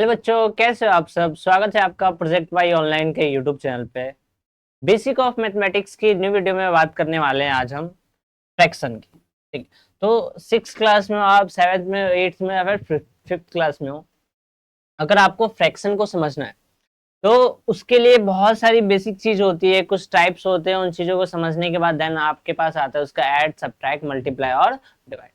Hello बच्चों, कैसे हो आप सब। स्वागत है आपका प्रोजेक्ट वाई ऑनलाइन के यूट्यूब चैनल पे। बेसिक ऑफ मैथमेटिक्स की न्यू वीडियो में बात करने वाले हैं आज हम फ्रैक्शन की। ठीक, तो सिक्स क्लास में हो आप, सेवेंथ में, एट्थ में या फिर फिफ्थ क्लास में हो, अगर आपको फ्रैक्शन को समझना है तो उसके लिए बहुत सारी बेसिक चीज होती है, कुछ टाइप्स होते हैं। उन चीजों को समझने के बाद देन आपके पास आता है उसका ऐड, सब्ट्रैक्ट, मल्टीप्लाई और डिवाइड।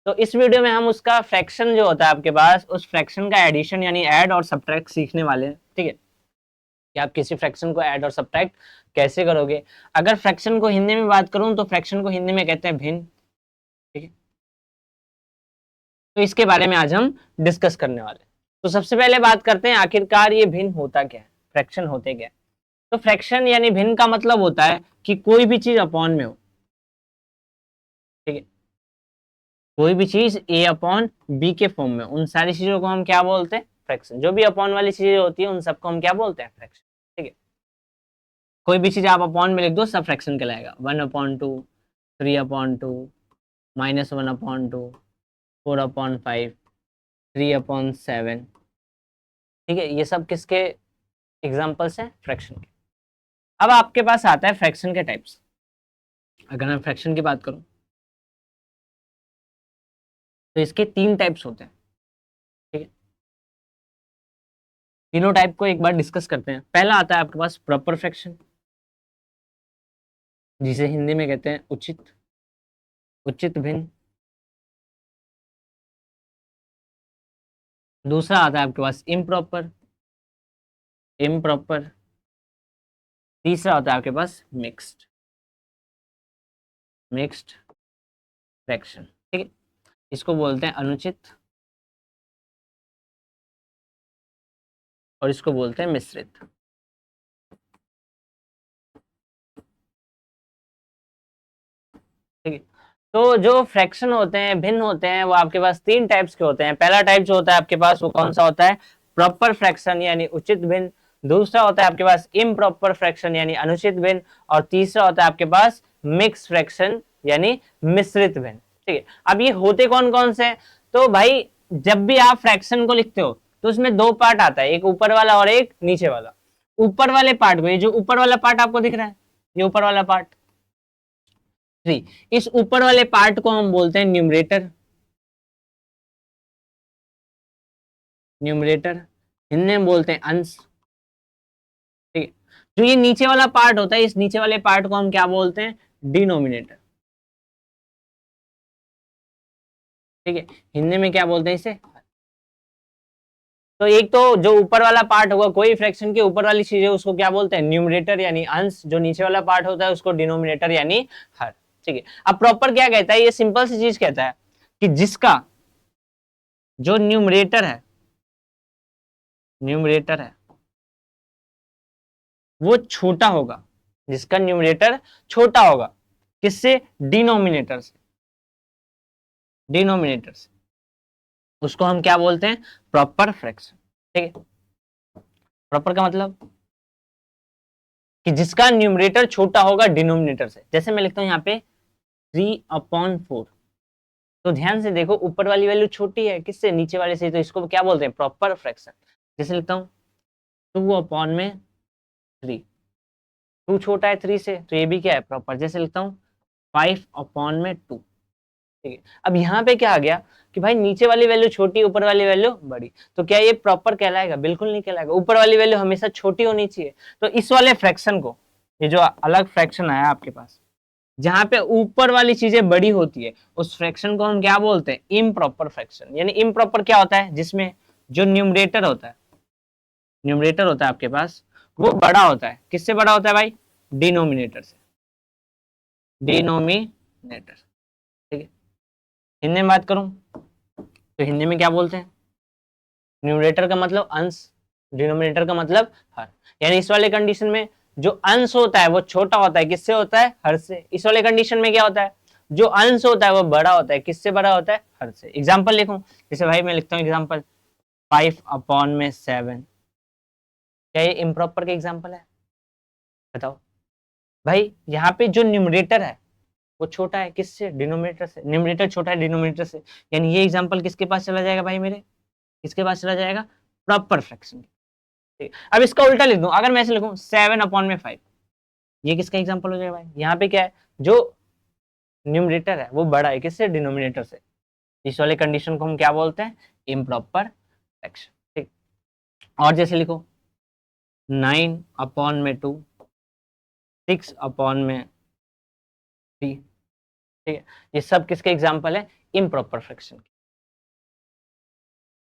तो इस वीडियो में हम उसका फ्रैक्शन जो होता है आपके पास, उस फ्रैक्शन का एडिशन यानी ऐड और सब्ट्रैक्ट सीखने वाले हैं। ठीक है, कि आप किसी फ्रैक्शन को ऐड और सब्ट्रैक्ट कैसे करोगे। अगर फ्रैक्शन को हिंदी में बात करूं तो फ्रैक्शन को हिंदी में कहते हैं भिन्न। ठीक है, तो इसके बारे में आज हम डिस्कस करने वाले हैं। तो सबसे पहले बात करते हैं आखिरकार ये भिन्न होता क्या है, फ्रैक्शन होते क्या है। तो फ्रैक्शन यानी भिन्न का मतलब होता है कि कोई भी चीज अपॉन में हो। ठीक है, कोई भी चीज ए अपॉन बी के फॉर्म में, उन सारी चीजों को हम क्या बोलते हैं, फ्रैक्शन। जो भी अपॉन वाली चीजें होती है उन सबको हम क्या बोलते हैं, फ्रैक्शन। ठीक है, कोई भी चीज आप अपॉन में लिख दो सब फ्रैक्शन कहलाएगा। 1/2, 3/2, -1/2, 4/5, 3/7। ठीक है, ये सब किसके एग्जाम्पल्स हैं, फ्रैक्शन के। अब आपके पास आता है फ्रैक्शन के टाइप्स। अगर मैं फ्रैक्शन की बात करूं तो इसके तीन टाइप्स होते हैं। ठीक है, तीनों टाइप को एक बार डिस्कस करते हैं। पहला आता है आपके पास प्रॉपर फ्रैक्शन, जिसे हिंदी में कहते हैं उचित, उचित भिन्न। दूसरा आता है आपके पास इम्प्रॉपर, इम्प्रॉपर। तीसरा होता है आपके पास मिक्स्ड, मिक्स्ड फ्रैक्शन। ठीक है, इसको बोलते हैं अनुचित और इसको बोलते हैं मिश्रित। ठीक है, तो जो फ्रैक्शन होते हैं, भिन्न होते हैं, वो आपके पास तीन टाइप्स के होते हैं। पहला टाइप जो होता है आपके पास वो कौन सा होता है, प्रॉपर फ्रैक्शन यानी उचित भिन्न। दूसरा होता है आपके पास इम्प्रॉपर फ्रैक्शन यानी अनुचित भिन्न। और तीसरा होता है आपके पास मिक्स फ्रैक्शन यानी मिश्रित भिन्न। ठीक है, अब ये होते कौन कौन से हैं? तो भाई जब भी आप फ्रैक्शन को लिखते हो तो उसमें दो पार्ट आता है, एक ऊपर वाला और एक नीचे वाला। ऊपर वाले पार्ट को, ये जो ऊपर वाला पार्ट आपको दिख रहा है, ये ऊपर वाला पार्ट 3, इस ऊपर वाले पार्ट को हम बोलते हैं न्यूमरेटर। न्यूमरेटर हिंदी में बोलते हैं अंश। ठीक है, जो ये नीचे वाला पार्ट होता है, इस नीचे वाले पार्ट को हम क्या बोलते हैं, डिनोमिनेटर। ठीक है, हिंदी में क्या बोलते हैं इसे। तो एक तो जो ऊपर वाला पार्ट होगा, कोई फ्रैक्शन के ऊपर वाली चीज है उसको क्या बोलते हैं, न्यूमरेटर यानी अंश। जो नीचे वाला पार्ट होता है उसको डिनोमिनेटर यानी हर। ठीक है, अब प्रॉपर क्या कहता है, ये सिंपल सी चीज कहता है कि जिसका जो न्यूमरेटर है, न्यूमरेटर है वो छोटा होगा, जिसका न्यूमरेटर छोटा होगा किससे, डिनोमिनेटर से, डिनोमिनेटर से, उसको हम क्या बोलते हैं, प्रॉपर फ्रैक्शन। ठीक है, प्रॉपर का मतलब कि जिसका न्यूमरेटर छोटा होगा डिनोमिनेटर से। जैसे मैं लिखता हूं यहाँ पे 3/4, तो ध्यान से देखो ऊपर वाली वैल्यू छोटी है किससे, नीचे वाले से, तो इसको क्या बोलते हैं, प्रॉपर फ्रैक्शन। जैसे लिखता हूँ 2/3, 2 छोटा है 3 से, तो ये भी क्या है, प्रॉपर। जैसे लिखता हूँ 5/2। ठीक है, अब यहाँ पे क्या आ गया कि भाई नीचे वाली वैल्यू छोटी, ऊपर वाली वैल्यू बड़ी, तो क्या ये प्रॉपर कहलाएगा, बिल्कुल नहीं कहलाएगा। ऊपर वाली वैल्यू हमेशा छोटी होनी चाहिए। तो इस वाले फ्रैक्शन को, ये जो अलग फ्रैक्शन आया आपके पास जहां पे ऊपर वाली चीजें बड़ी होती है, उस फ्रैक्शन को हम क्या बोलते हैं, इम्प्रॉपर फ्रैक्शन। यानी इम्प्रॉपर क्या होता है, जिसमें जो न्यूमरेटर होता है, न्यूमरेटर होता है आपके पास वो बड़ा होता है। किससे बड़ा होता है भाई, डिनोमिनेटर से, डिनोमिनेटर। ठीक है, हिंदी में बात करूं तो हिंदी में क्या बोलते हैं, न्यूमरेटर का मतलब अंश, डिनोमिनेटर का मतलब हर। यानी इस वाले कंडीशन में जो अंश होता है वो छोटा होता है, किससे होता है, हर से। इस वाले कंडीशन में क्या होता है, जो अंश होता है वो बड़ा होता है, किससे बड़ा होता है, हर से। एग्जाम्पल लिखूं, जैसे भाई मैं लिखता हूँ एग्जाम्पल 5/7। क्या ये इम्प्रॉपर का एग्जाम्पल है, बताओ भाई। यहाँ पे जो न्यूमरेटर है वो छोटा है किससे, डिनोमिनेटर से। न्यूमरेटर छोटा है डिनोमिनेटर से, यानी ये एग्जाम्पल किसके पास चला जाएगा भाई, मेरे किसके पास चला जाएगा, प्रॉपर फ्रैक्शन की। ठीक है, अब इसका उल्टा लिख दूं, अगर मैं ऐसे लिखूं 7/5, ये किसका एग्जांपल हो जाएगा भाई? यहाँ पे क्या है, जो न्यूमरेटर है वो बड़ा है किससे? डिनोमिनेटर से। इस वाले कंडीशन को हम क्या बोलते हैं? Improper fraction. ठीक, और जैसे लिखो 9/2, 6/3। ठीक है, ये सब किसके एग्जांपल है? Improper fraction.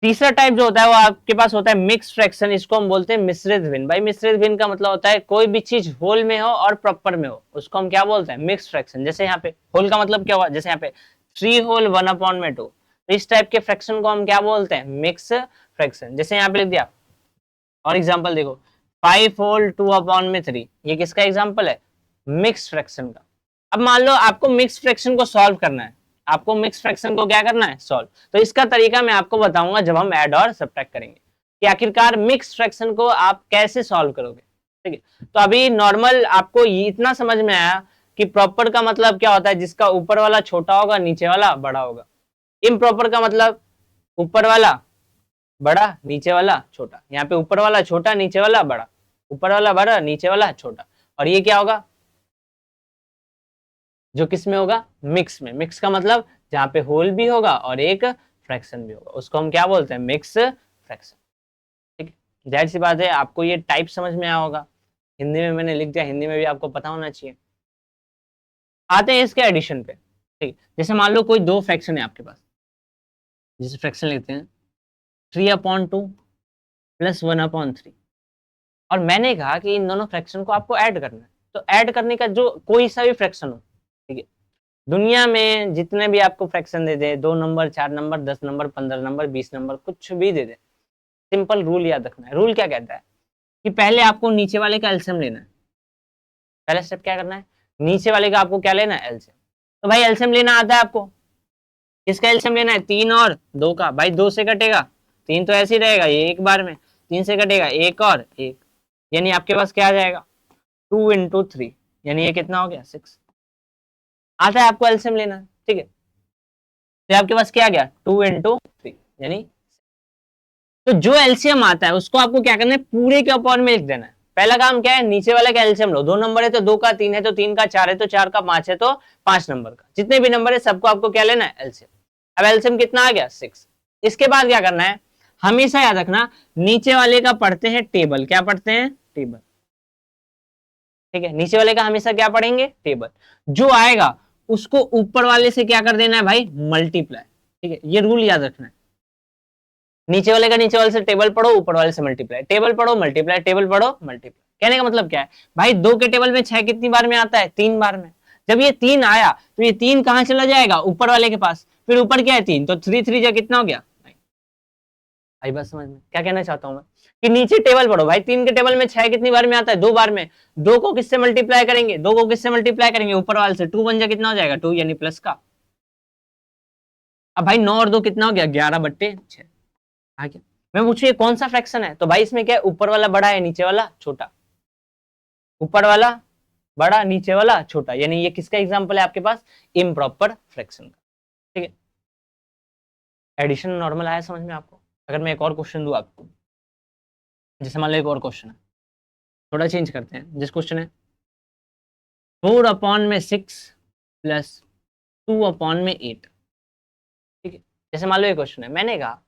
तीसरा टाइप जो होता है वो आपके पास होता है मिक्स फ्रैक्शन, इसको हम बोलते हैं मिश्रित भिन्न। भाई मिश्रित भिन्न का मतलब होता है कोई भी चीज होल में हो और प्रॉपर में हो, उसको हम क्या बोलते हैं? Mix fraction. जैसे यहाँ पे होल का मतलब क्या हुआ? जैसे यहाँ पे 3 होल 1/2, तो इस टाइप के फ्रैक्शन को हम क्या बोलते हैं? Mix fraction. जैसे यहाँ पे लिख दिया, और एग्जाम्पल देखो 5 होल 2/3, ये किसका एग्जाम्पल है? मिक्स फ्रैक्शन का। अब मान लो आपको मिक्स फ्रैक्शन को सॉल्व करना है, आपको मिक्स फ्रैक्शन को क्या करना है? सॉल्व। तो इसका तरीका मैं आपको बताऊंगा जब हम ऐड और सब्ट्रैक्ट करेंगे, कि आखिरकार मिक्स फ्रैक्शन को आप कैसे सॉल्व करोगे। ठीक है, तो अभी नॉर्मल आपको इतना समझ में आया कि प्रॉपर का मतलब क्या होता है? जिसका ऊपर वाला छोटा होगा, नीचे वाला बड़ा होगा। इम्प्रॉपर का मतलब ऊपर वाला बड़ा, नीचे वाला छोटा। यहाँ पे ऊपर वाला छोटा, नीचे वाला बड़ा, ऊपर वाला बड़ा, नीचे वाला छोटा। और ये क्या होगा? जो किस में होगा? मिक्स में। मिक्स का मतलब जहां पे होल भी होगा और एक फ्रैक्शन भी होगा, उसको हम क्या बोलते हैं? Mix fraction. ठीक है, जाहिर सी बात है आपको ये टाइप समझ में आया होगा। हिंदी में मैंने लिख दिया, हिंदी में भी आपको पता होना चाहिए। आते हैं इसके एडिशन पे। ठीक, जैसे मान लो कोई दो फ्रैक्शन है आपके पास, जैसे फ्रैक्शन लिखते हैं 3/2 + 1/3, और मैंने कहा कि इन दोनों फ्रैक्शन को आपको ऐड करना है। तो ऐड करने का जो कोई सा भी फ्रैक्शन हो, ठीक है, दुनिया में जितने भी आपको फ्रैक्शन दे दे, 2 number, 4 number, 10 number, 15 number, 20 number, कुछ भी दे दे, सिंपल रूल याद रखना है। रूल क्या कहता है कि पहले आपको नीचे वाले का एलसीएम लेना है। पहला स्टेप क्या करना है? नीचे वाले का आपको क्या लेना है? एलसीएम। तो भाई एलसीएम लेना आता है आपको? किसका एलसीएम लेना है? 3 और 2 का। भाई 2 से कटेगा 3, तो ऐसे ही रहेगा, ये एक बार में। 3 से कटेगा 1 और 1, यानी आपके पास क्या आ जाएगा? 2 × 3, यानी ये कितना हो गया? 6। आता है आपको एलसीएम लेना, ठीक है। तो आपके पास क्या आ गया? 2 × 3, यानी तो जो एलसीएम आता है उसको आपको क्या करना है? पूरे के अपॉन में लिख देना है। पहला काम क्या है? नीचे वाले का एलसीएम लो। 2 नंबर है तो 2 का, 3 है तो 3 का, 4 है तो 4 का, 5 है तो 5 नंबर का। जितने भी नंबर है सबको आपको क्या लेना है? एलसीएम। अब एलसीएम कितना आ गया? 6। इसके बाद क्या करना है? हमेशा याद रखना, नीचे वाले का पढ़ते हैं टेबल। क्या पढ़ते हैं? टेबल। ठीक है, नीचे वाले का हमेशा क्या पढ़ेंगे? टेबल। जो आएगा उसको ऊपर वाले से क्या कर देना है भाई? मल्टीप्लाई। ठीक है, ये रूल याद रखना है। नीचे वाले का नीचे वाले से टेबल पढ़ो, ऊपर वाले से मल्टीप्लाई। टेबल पढ़ो, मल्टीप्लाई, टेबल पढ़ो, मल्टीप्लाई। कहने का मतलब क्या है भाई? 2 के टेबल में 6 कितनी बार में आता है? 3 बार में। जब ये 3 आया तो ये 3 कहां चला जाएगा? ऊपर वाले के पास। फिर ऊपर क्या है? 3, तो 3 3 जा कितना हो गया? भाई बस समझ में क्या कहना चाहता हूं मैं, कि नीचे टेबल पढ़ो भाई। 3 के टेबल में 6 कितनी बार में आता है? 2 बार में। 2 को किससे मल्टीप्लाई करेंगे? 2 को किससे मल्टीप्लाई करेंगे? ऊपर वाले से। 2 बन जा कितना हो जाएगा? 2, यानी प्लस का। अब भाई 9 और 2 कितना हो गया? 11/6। आ गया। मैं पूछू ये कौन सा फ्रैक्शन है? तो भाई इसमें क्या है? ऊपर वाला बड़ा है, नीचे वाला छोटा। ऊपर वाला बड़ा, नीचे वाला छोटा, यानी ये किसका एग्जांपल है आपके पास? इम्प्रॉपर फ्रैक्शन का। ठीक है, एडिशन नॉर्मल आया समझ में आपको? अगर मैं एक और क्वेश्चन दूं आपको, जैसे मान लो एक और क्वेश्चन है, थोड़ा चेंज करते हैं। जिस क्वेश्चन है 4/6 + 2/8। ठीक है, जैसे मान लो एक क्वेश्चन है, मैंने कहा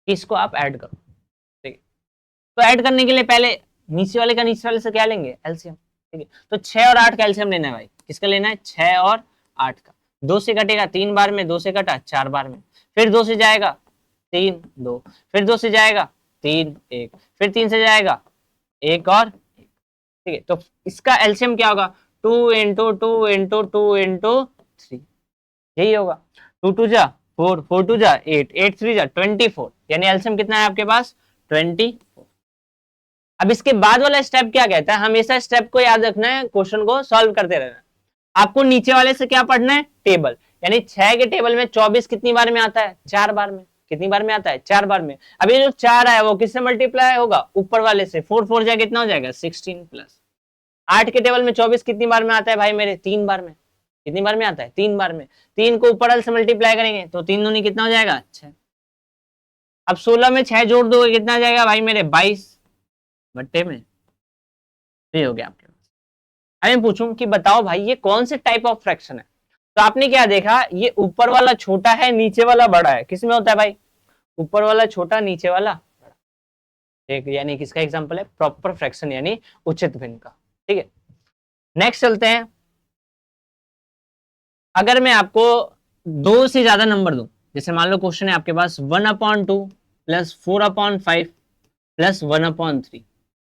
कि इसको आप ऐड करो। ठीक है, तो ऐड करने के लिए पहले नीचे वाले का नीचे वाले से क्या लेंगे? एलसीएम। ठीक है, तो 6 और 8 का एलसीएम लेना है भाई। किसका लेना है? 6 और 8 का। 2 से कटेगा 3 बार में, 2 से कटा 4 बार में, फिर 2 से जाएगा 3 2, फिर 2 से जाएगा 3 1, फिर 3 से जाएगा 1 और 1। ठीक है, तो इसका एलसीएम क्या होगा? 2 × 2 × 2 × 3, यही होगा। 2 2 जा 4, 4 2 जा 8, 8 3 जा 24, यानी एलसीएम कितना है आपके पास? 24। अब इसके बाद वाला स्टेप क्या कहता है? हमेशा स्टेप को याद रखना है, क्वेश्चन को सॉल्व करते रहना है। आपको नीचे वाले से क्या पढ़ना है? टेबल। यानी 6 के टेबल में 24 कितनी बार में आता है? 4 बार में। कितनी बार में आता है? 4 बार में। अब ये जो 4 है वो किससे मल्टीप्लाई होगा? ऊपर वाले से। 4 4 जा कितना हो जाएगा? 16 प्लस 8 के टेबल में 24 कितनी बार में आता है भाई मेरे? 3 बार में। कितनी बार में आता है? 3 बार में। 3 को ऊपर वाले से मल्टीप्लाई करेंगे तो 3 दूनी कितना हो जाएगा? 6। अब 16 में 6 जोड़ दो कितना जाएगा भाई मेरे 22 बट्टे में, ये हो गया आपके पास। अब मैं पूछूं कि बताओ भाई ये कौन से टाइप ऑफ फ्रैक्शन है, तो आपने क्या देखा, ये ऊपर वाला छोटा है नीचे वाला बड़ा है, किसमें होता है भाई, ऊपर वाला छोटा नीचे वाला बड़ा, एक यानी किसका एग्जांपल है, प्रॉपर फ्रैक्शन यानी उचित भिन्न का। ठीक है, नेक्स्ट चलते हैं। अगर मैं आपको दो से ज्यादा नंबर दूं, जैसे मान लो क्वेश्चन है आपके पास 1/2 प्लस 4/5 प्लस 1/3,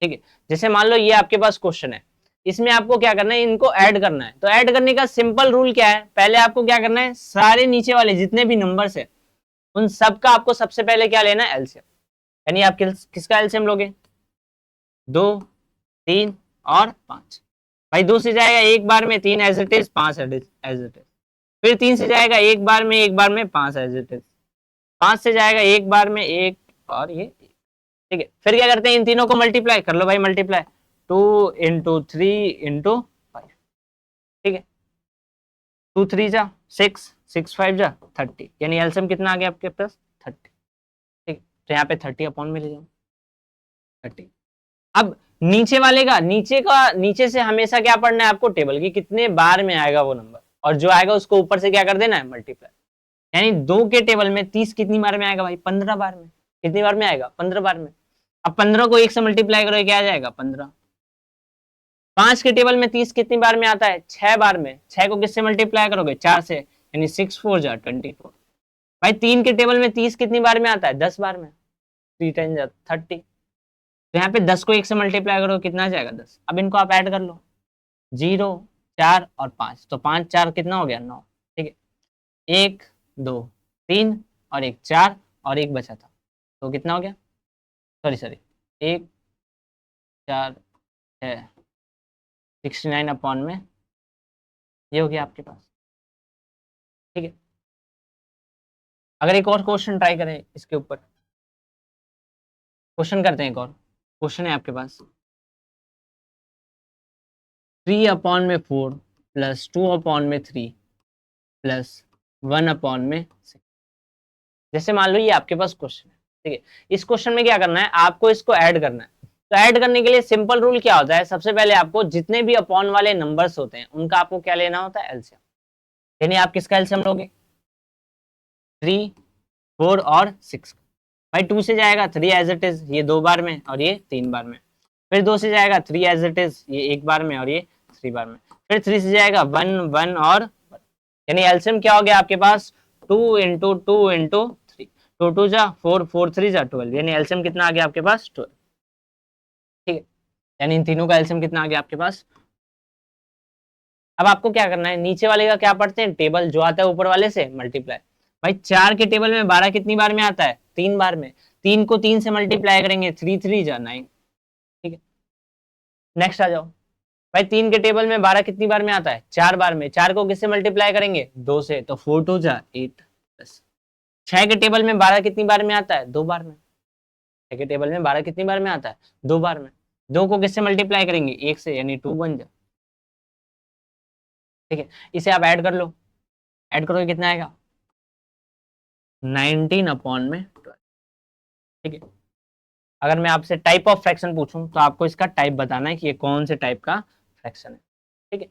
ठीक है, जैसे मान लो ये आपके पास क्वेश्चन है, इसमें आपको क्या करना है, इनको ऐड करना है। तो ऐड करने का सिंपल रूल क्या है, पहले आपको क्या करना है, सारे नीचे वाले जितने भी नंबर्स है उन सब का आपको सबसे पहले क्या लेना है, एलसीएम, यानी आप किसका एलसीएम लोगे, 2, 3 और 5। भाई 2 से जाएगा एक बार में 3 as it is, 5 as it is, फिर 3 से जाएगा एक बार में 5 एज इट इज, 5 से जाएगा एक बार में एक, और ये, ठीक है, फिर क्या करते हैं, इन तीनों को मल्टीप्लाई कर लो भाई, मल्टीप्लाई 2 इंटू 3 इंटू 5, ठीक है, 2 3 जा 6, 6 5 जा 30, यानी एलसीएम कितना आ गया आपके पास 30, ठीक है, तो यहाँ पे 30 अपॉन में ले जाओ 30। अब नीचे वाले का नीचे से हमेशा क्या पढ़ना है आपको, टेबल की कितने बार में आएगा वो नंबर, और जो आएगा उसको ऊपर से क्या कर देना है, मल्टीप्लाई, यानी 2 के टेबल में 30 कितनी बार में आएगा भाई, 15 बार में, कितनी बार में आएगा, 15 बार में। अब 15 को 1 से मल्टीप्लाई करो, क्या आ जाएगा 15। 5 के टेबल में 30 कितनी बार में आता है, 6 बार में, 6 को किससे मल्टीप्लाई करोगे, 4 से, यानी 6 4 जा 24। भाई 3 के टेबल में 30 कितनी बार में आता है, 10 बार में, 3 10 जा 30, तो यहाँ पे 10 को 1 से मल्टीप्लाई करो कितना आ जाएगा 10। अब इनको आप ऐड कर लो, 0 4 और 5, तो 5 4 कितना हो गया 9, ठीक है, 1 2 3 और 1 4 और 1 बचा था, तो कितना हो गया, सॉरी 1 4 6 69 अपॉन में, ये हो गया आपके पास। ठीक है, अगर एक और क्वेश्चन ट्राई करें इसके ऊपर, क्वेश्चन करते हैं एक और क्वेश्चन है आपके पास, 3/4 प्लस 2/3 प्लस 1/6। जैसे मान लो ये आपके पास क्वेश्चन है, ठीक है, इस क्वेश्चन में क्या करना है, आपको इसको ऐड करना है। तो ऐड करने के लिए सिंपल रूल क्या होता है, सबसे पहले आपको जितने भी अपॉन वाले नंबर्स होते हैं उनका आपको क्या लेना होता है, एलसीएम, यानी आप किसका एलसीएम लोगे, 3 4 और 6। भाई 2 से जाएगा 3 एज इट इज, ये 2 बार में और ये 3 बार में, फिर 2 से जाएगा 3 एज इट इज, ये 1 बार में और ये 3 बार में, फिर 3 से जाएगा 1 1 और 1, यानी एलसीएम क्या हो गया आपके पास, 2 इंटू 2 इंटू 3, 2 2 जा 4 4 3 जा 12, यानी एलसीएम कितना आ गया आपके पास 12। ठीक है, यानी इन तीनों का एलसीएम कितना आ गया आपके पास। अब आपको क्या करना है, नीचे वाले का क्या पढ़ते हैं, टेबल जो आता है ऊपर वाले से मल्टीप्लाई। भाई 4 के टेबल में 12 कितनी बार में आता है, 3 बार में, 3 को 3 से मल्टीप्लाई करेंगे, 3 3 जा 9। ठीक है, नेक्स्ट आ जाओ। भाई 3 के टेबल में 12 कितनी बार में आता है, 4 बार में, 4 को किससे मल्टीप्लाई करेंगे, 2 से, तो 4 2 जा 8 प्लस 6 के टेबल में 12 कितनी बार में आता है, 2 बार में, 6 के टेबल में 12 कितनी बार में आता है, 2 बार में, 2 को किससे मल्टीप्लाई करेंगे, 1 से, यानी 2 बन जा। ठीक है, इसे आप ऐड कर लो, ऐड करोगे कितना आएगा, 19/12। ठीक है, अगर मैं आपसे टाइप ऑफ फ्रैक्शन पूछूं तो आपको इसका टाइप बताना है कि ये कौन से टाइप का फ्रैक्शन है। ठीक है,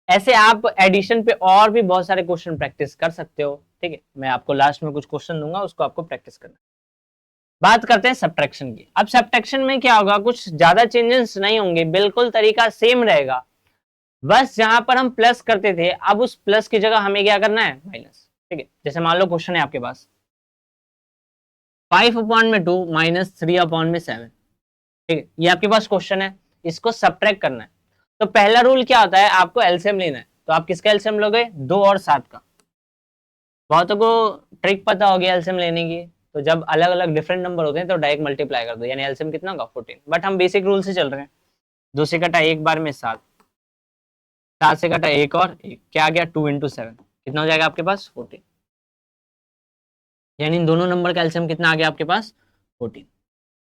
ऐसे आप एडिशन पे और भी बहुत सारे क्वेश्चन प्रैक्टिस कर सकते हो। ठीक है, मैं आपको लास्ट में कुछ क्वेश्चन दूंगा, उसको आपको प्रैक्टिस करना। बात करते हैं सब्ट्रैक्शन की। अब सब्ट्रैक्शन में क्या होगा, कुछ ज्यादा चेंजेस नहीं होंगे, बिल्कुल तरीका सेम रहेगा, बस जहां पर हम प्लस करते थे अब उस प्लस की जगह हमें क्या करना है, माइनस। ठीक है, जैसे मान लो क्वेश्चन है आपके पास 5/2 माइनस 3/7। ठीक है, ये आपके पास क्वेश्चन है, इसको सब्ट्रैक्ट करना है। तो पहला रूल क्या होता है, आपको एलसीएम लेना है। तो आप किसका एलसीएम लोगे, 2 और 7 का। बहुतों को ट्रिक पता होगी एलसीएम लेने की, तो जब अलग अलग डिफरेंट नंबर होते हैं तो डायरेक्ट मल्टीप्लाई कर दो, यानी एलसीएम कितना होगा 14। बट हम बेसिक रूल से चल रहे हैं, 2 से कटा एक बार में 7, 7 से कटा एक और एक, क्या आ गया 2 इंटू 7, कितना हो जाएगा आपके पास 14, यानी इन दोनों नंबर का एलसीएम कितना आ गया आपके पास 14।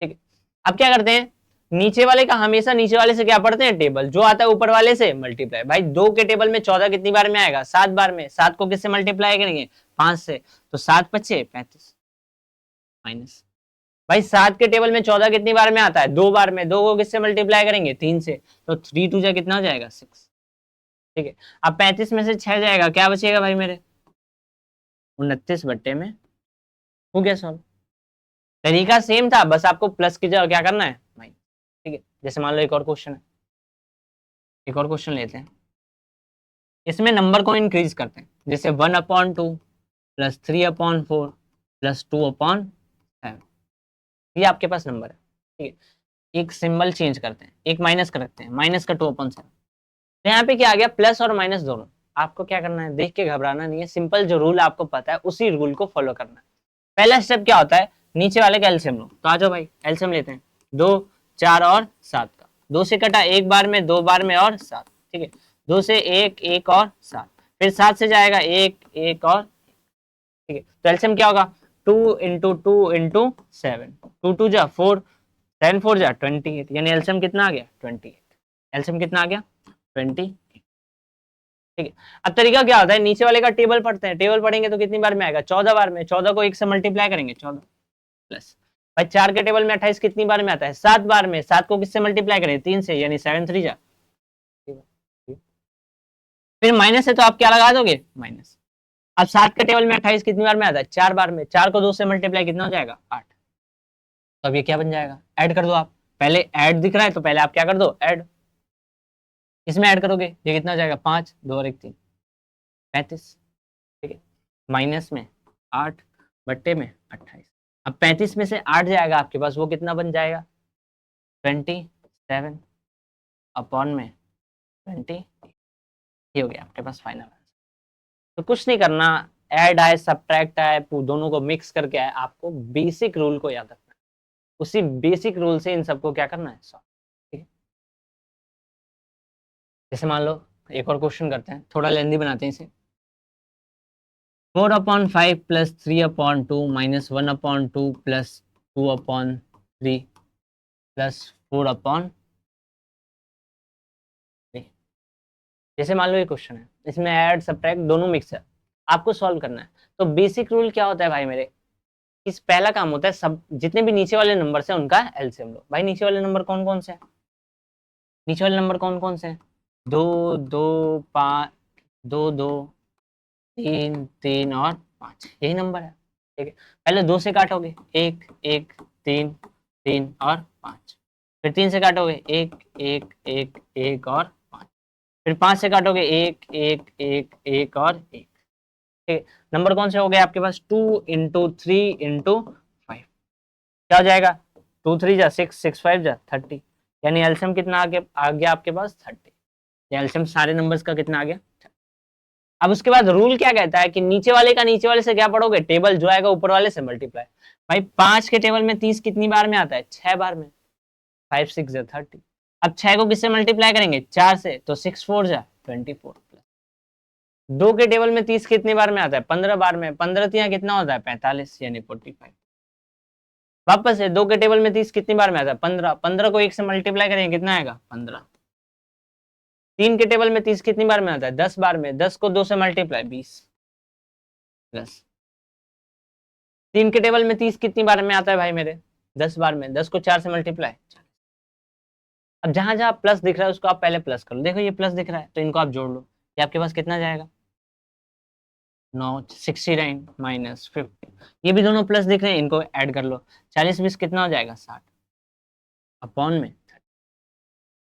ठीक है, अब क्या करते हैं, नीचे वाले का हमेशा नीचे वाले से क्या पढ़ते हैं, टेबल जो आता है ऊपर वाले से मल्टीप्लाई। भाई 2 के टेबल में 14 कितनी बार में आएगा, 7 बार में, 7 को किससे मल्टीप्लाई करेंगे, 5 से, तो 7 5 35, माइनस। भाई 7 के टेबल में 14 कितनी बार में आता है? 2 बार में। 2 को किससे मल्टीप्लाई करेंगे? 3 से। तो 3 2 जा कितना हो जाएगा? 6। ठीक है, अब 35 में से 6 जाएगा, क्या बचेगा भाई मेरे? 29 बट्टे में। हो गया सॉल्व। तरीका सेम था, बस आपको प्लस की जगह क्या करना है? माइनस। ठीक है, जैसे मान लो एक और क्वेश्चन है, एक और क्वेश्चन लेते हैं। इसमें नंबर को इंक्रीज करते हैं, जैसे 1/2 प्लस 3/4 प्लस 2/7। ये आपके पास नंबर है। ठीक है, एक सिंबल चेंज करते हैं, एक माइनस कर रखते हैं, माइनस का 2/7। तो यहाँ पे क्या आ गया? प्लस और माइनस दोनों। आपको क्या करना है? देख के घबराना नहीं है, सिंपल जो रूल आपको पता है उसी रूल को फॉलो करना है। पहला स्टेप क्या होता है? नीचे वाले का एलसीएम लो। तो आ जाओ भाई, एलसीएम लेते हैं। 2 4 और 7 का। 2 से कटा एक बार में, 2 बार में और 7। ठीक है, 2 से 1 1 और 7, फिर 7 से जाएगा 1 1 और। ठीक है, तो एलसीएम क्या होगा? 2 इंटू 2 इंटू 7। 2 2 जा 4, 10 4 जा 28, यानी एलसीएम कितना आ गया? 28। एलसीएम कितना आ गया? 20। ठीक है, अब तरीका क्या होता है? नीचे वाले का टेबल पढ़ते हैं। टेबल पढ़ेंगे तो कितनी बार में आएगा? 14 बार में। 14 को 1 से मल्टीप्लाई करेंगे, 14 प्लस। भाई 4 के टेबल में 28 कितनी बार में आता है? 7 बार में। 7 को किससे मल्टीप्लाई करें? 3 से, यानी 7 3 जा। फिर माइनस है तो आप क्या लगा दोगे? माइनस। अब 7 के टेबल में 28 कितनी बार में आता है? 4 बार में। 4 को 2 से मल्टीप्लाई कितना हो जाएगा? 8। तो अब ये क्या बन जाएगा? ऐड कर दो आप। पहले ऐड दिख रहा है तो पहले आप क्या कर दो? ऐड। इसमें ऐड करोगे ये कितना हो जाएगा? 5 2 और 1 3, 35। ठीक है, माइनस में 8 बट्टे में 28। अब 35 में से 8 जाएगा आपके पास, वो कितना बन जाएगा? 27 अपॉन में 20। ये हो गया आपके पास फाइनल आंसर। तो कुछ नहीं करना, ऐड आए सब्ट्रैक्ट आए दोनों को मिक्स करके आए, आपको बेसिक रूल को याद रखना है। उसी बेसिक रूल से इन सबको क्या करना है? सॉल्व। ठीक है, जैसे मान लो एक और क्वेश्चन करते हैं, थोड़ा लेंदी बनाते हैं इसे। 4/5 प्लस 3/2 माइनस 1/2 प्लस 2/3 प्लस 4/3। जैसे मान लो ये क्वेश्चन है, इसमें ऐड सब्ट्रैक्ट दोनों मिक्स है, आपको सॉल्व करना है। तो बेसिक रूल क्या होता है भाई मेरे? इस पहला काम होता है, सब जितने भी नीचे वाले नंबर से उनका एलसीएम लो। भाई नीचे वाले नंबर कौन कौन से हैं? नीचे वाले नंबर कौन कौन से हैं? 2 2 5 2 2 3 3 और 5, यही नंबर है। ठीक है, पहले 2 से काटोगे 1 1 3 3 और 5, फिर 3 से काटोगे 1 1 1 1 और 5, फिर 5 से काटोगे 1 1 1 1 और 1। ठीक है, नंबर कौन से हो गए आपके पास? 2 इंटू 3 इंटू 5, क्या हो जाएगा? 2 3 जा 6 6 5 जा 30, यानी एलसीएम कितना आ गया आपके पास? 30। एलसीएम सारे नंबर्स का कितना आ गया? अब उसके बाद रूल क्या कहता है कि नीचे वाले का नीचे वाले से क्या पढ़ोगे? टेबल जो आएगा ऊपर वाले से मल्टीप्लाई। भाई 5 के टेबल में 30 कितनी बार में आता है? 6 बार में। 5 6 जा 30। अब 6 को किससे मल्टीप्लाई करेंगे? 4 से, तो 6 4 जा 24 प्लस। 2 के टेबल में 30 कितनी बार में आता है? 15 बार में। 15 तिया कितना होता है? 45, यानी 45। वापस से 2 के टेबल में 30 कितनी बार में आता है? 15। 15 को 1 से मल्टीप्लाई करेंगे कितना आएगा? 15। 3 के टेबल में 30 कितनी बार में आता है? 10 बार में। 10 को 2 से मल्टीप्लाई 20 प्लस। 3 के टेबल में 30 कितनी बार में आता है भाई मेरे? 10 बार में। 10 को 4 से मल्टीप्लाई। अब जहां जहां प्लस दिख रहा है उसको आप पहले प्लस कर लो। देखो ये प्लस दिख रहा है तो इनको आप जोड़ लो, ये आपके पास कितना जाएगा? 9 69 माइनस 50। ये भी दोनों प्लस दिख रहे हैं, इनको ऐड कर लो। 40 20 कितना हो जाएगा? 60 अपॉन में 30।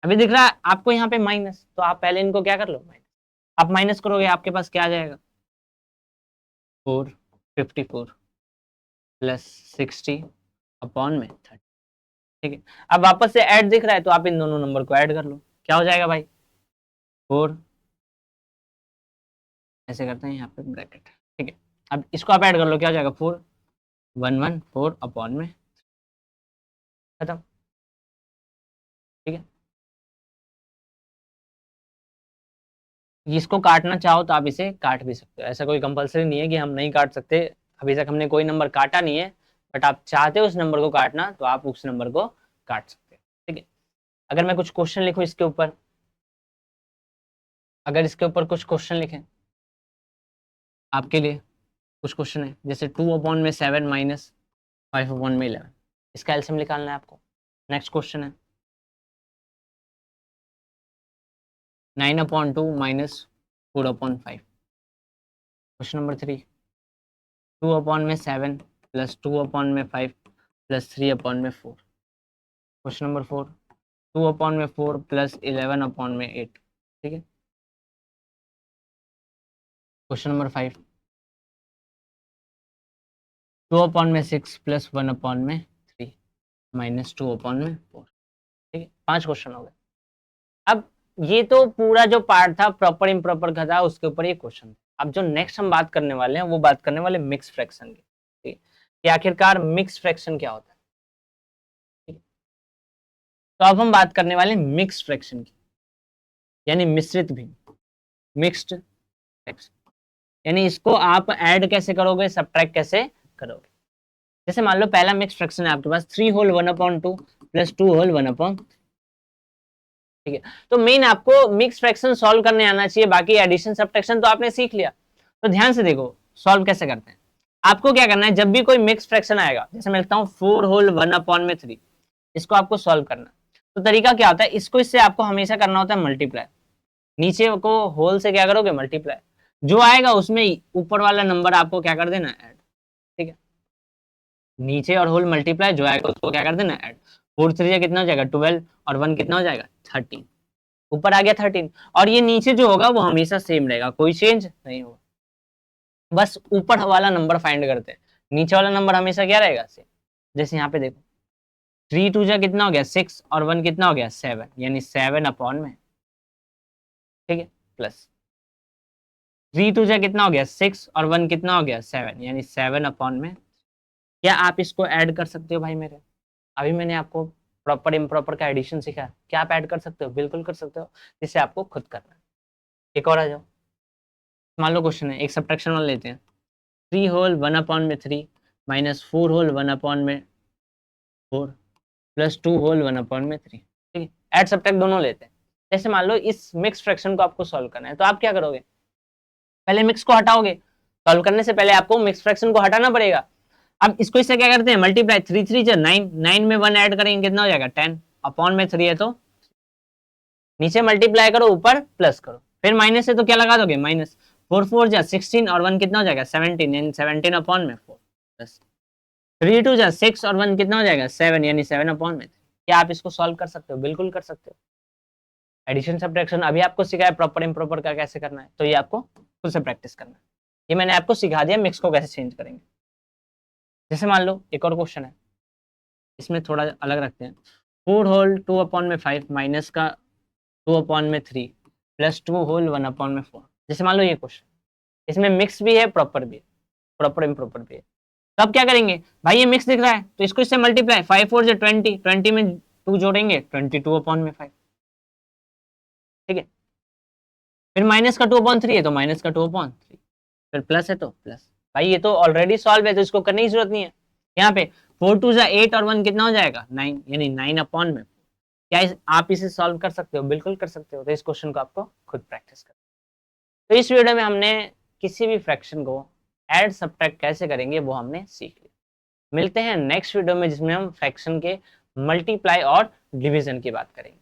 अभी दिख रहा है आपको यहाँ पे माइनस, तो आप पहले इनको क्या कर लो? माइनस। आप माइनस करोगे आपके पास क्या आ जाएगा? 454 प्लस 60 अपॉन में 30। ठीक है, अब वापस से ऐड दिख रहा है तो आप इन दोनों नंबर को ऐड कर लो, क्या हो जाएगा भाई? 4, ऐसे करते हैं यहाँ पे ब्रैकेट। ठीक है, अब इसको आप ऐड कर लो, क्या हो जाएगा? 4 114 अपॉन में खत्म। ठीक है, इसको काटना चाहो तो आप इसे काट भी सकते हो, ऐसा कोई कंपलसरी नहीं है कि हम नहीं काट सकते। अभी तक हमने कोई नंबर काटा नहीं है, बट आप चाहते हो उस नंबर को काटना तो आप उस नंबर को काट सकते हो। ठीक है, अगर मैं कुछ क्वेश्चन लिखूं इसके ऊपर, अगर इसके ऊपर कुछ क्वेश्चन लिखें आपके लिए, कुछ क्वेश्चन है जैसे 2/7 माइनस 5/11, इसका एलसीएम निकालना है आपको। नेक्स्ट क्वेश्चन है 9/2 minus 4/5। Question number 3 2/7 plus 2/5 plus 3/4। Question number 4 2/4 plus 11/8। ठीक है। Question number 5 2/6 plus 1/3 minus 2/4। ठीक है, 5 क्वेश्चन हो गए। अब ये तो पूरा जो पार्ट था प्रॉपर इम्प्रॉपर का था, उसके ऊपर ये क्वेश्चन था। अब जो नेक्स्ट हम बात करने वाले हैं वो बात करने वाले मिक्स फ्रैक्शन की। ठीक है, कि आखिरकार मिक्स फ्रैक्शन क्या होता है। ठीक है, तो अब हम बात करने वाले हैं मिक्स फ्रैक्शन की, यानी मिश्रित भिन्न, मिक्स्ड फ्रैक्शन। यानी इसको आप ऐड कैसे करोगे, सब्ट्रैक्ट कैसे करोगे। जैसे मान लो पहला मिक्स फ्रैक्शन है आपके पास 3 होल 1/2 प्लस 2 होल 1/। ठीक है, तो मेन आपको मिक्स फ्रैक्शन सॉल्व करने आना चाहिए, बाकी एडिशन सब्ट्रैक्शन तो आपने सीख लिया। तो ध्यान से देखो सॉल्व कैसे करते हैं। आपको क्या करना है, जब भी कोई मिक्स फ्रैक्शन आएगा, जैसे मैं लिखता हूँ 4 होल 1/3, इसको आपको सॉल्व करना। तो तरीका क्या होता है, इसको इससे आपको हमेशा करना होता है मल्टीप्लाई। नीचे को होल से क्या करोगे, मल्टीप्लाई। जो आएगा उसमें ऊपर वाला नंबर आपको क्या कर देना, ऐड। ठीक है, नीचे और होल मल्टीप्लाई, जो आएगा उसको क्या कर देना, ऐड। 4 3 कितना हो जाएगा 12, और 1 कितना हो जाएगा 13। ऊपर आ गया 13, और ये नीचे जो होगा वो हमेशा सेम रहेगा, कोई चेंज नहीं होगा। बस ऊपर वाला नंबर फाइंड करते हैं, नीचे वाला नंबर हमेशा क्या रहेगा, सेम। जैसे यहाँ पे देखो 3 2 जा कितना हो गया 6, और 1 कितना हो गया 7, यानी 7/में। ठीक है, प्लस 3 2 जा कितना हो गया 6, और 1 कितना हो गया 7, यानी 7/में। क्या आप इसको ऐड कर सकते हो भाई मेरे। अभी मैंने आपको प्रॉपर इम्प्रॉपर का एडिशन सिखाया, क्या आप ऐड कर सकते हो, बिल्कुल कर सकते हो, जिसे आपको खुद करना है। एक और आ जाओ, मान लो क्वेश्चन है, एक सब्ट्रैक्शन वाला लेते हैं। 3 whole 1/3 minus 4 whole 1/4 plus 2 whole 1/3। ठीक है, ऐड सब्ट्रैक्ट दोनों लेते हैं। जैसे मान लो इस मिक्स फ्रैक्शन को आपको सॉल्व करना है, तो आप क्या करोगे, पहले मिक्स को हटाओगे। सॉल्व करने से पहले आपको मिक्स फ्रैक्शन को हटाना पड़ेगा। अब इसको इससे क्या करते हैं, मल्टीप्लाई। 3 3 जा 9, 9 में 1 ऐड करेंगे कितना हो जाएगा 10, अपॉन में 3 है तो नीचे मल्टीप्लाई करो, ऊपर प्लस करो, फिर माइनस है तो क्या लगा दोगे, माइनस। 4 4 जा 16, और 1 कितना हो जाएगा 17, यानी 17/4 प्लस 3 2 जा 6, और 1 कितना हो जाएगा 7, यानी 7/3। क्या आप इसको सॉल्व कर सकते हो, बिल्कुल कर सकते हो। एडिशन सब्ट्रैक्शन अभी आपको सिखाया प्रॉपर इम्प्रॉपर का कैसे करना है, तो ये आपको खुद से प्रैक्टिस करना है। ये मैंने आपको सिखा दिया, मिक्स को कैसे चेंज करेंगे। जैसे मान लो एक और क्वेश्चन है, इसमें थोड़ा अलग रखते हैं। 4 होल 2/5 माइनस का 2/3 प्लस 2 होल 1/4। जैसे मान लो ये क्वेश्चन, इसमें मिक्स भी है, प्रॉपर भी है, प्रॉपर इम्प्रॉपर भी है। तो अब क्या करेंगे, भाई ये मिक्स दिख रहा है तो इसको इससे मल्टीप्लाई। 5 4 जा 20, 20 में 2 जोड़ेंगे 22/5। ठीक है, फिर माइनस का 2/3 है तो माइनस का 2/3, फिर प्लस है तो प्लस। भाई ये तो ऑलरेडी सॉल्व है, तो इसको करने की जरूरत नहीं है। यहाँ पे 4 2 जा 8, और 1 कितना हो जाएगा 9, यानी 9/में। क्या आप इसे सॉल्व कर सकते हो, बिल्कुल कर सकते हो। तो इस क्वेश्चन को आपको खुद प्रैक्टिस करना। तो इस वीडियो में हमने किसी भी फ्रैक्शन को ऐड सब्ट्रैक्ट कैसे करेंगे वो हमने सीख लिया। मिलते हैं नेक्स्ट वीडियो में, जिसमें हम फ्रैक्शन के मल्टीप्लाई और डिवीजन की बात करेंगे।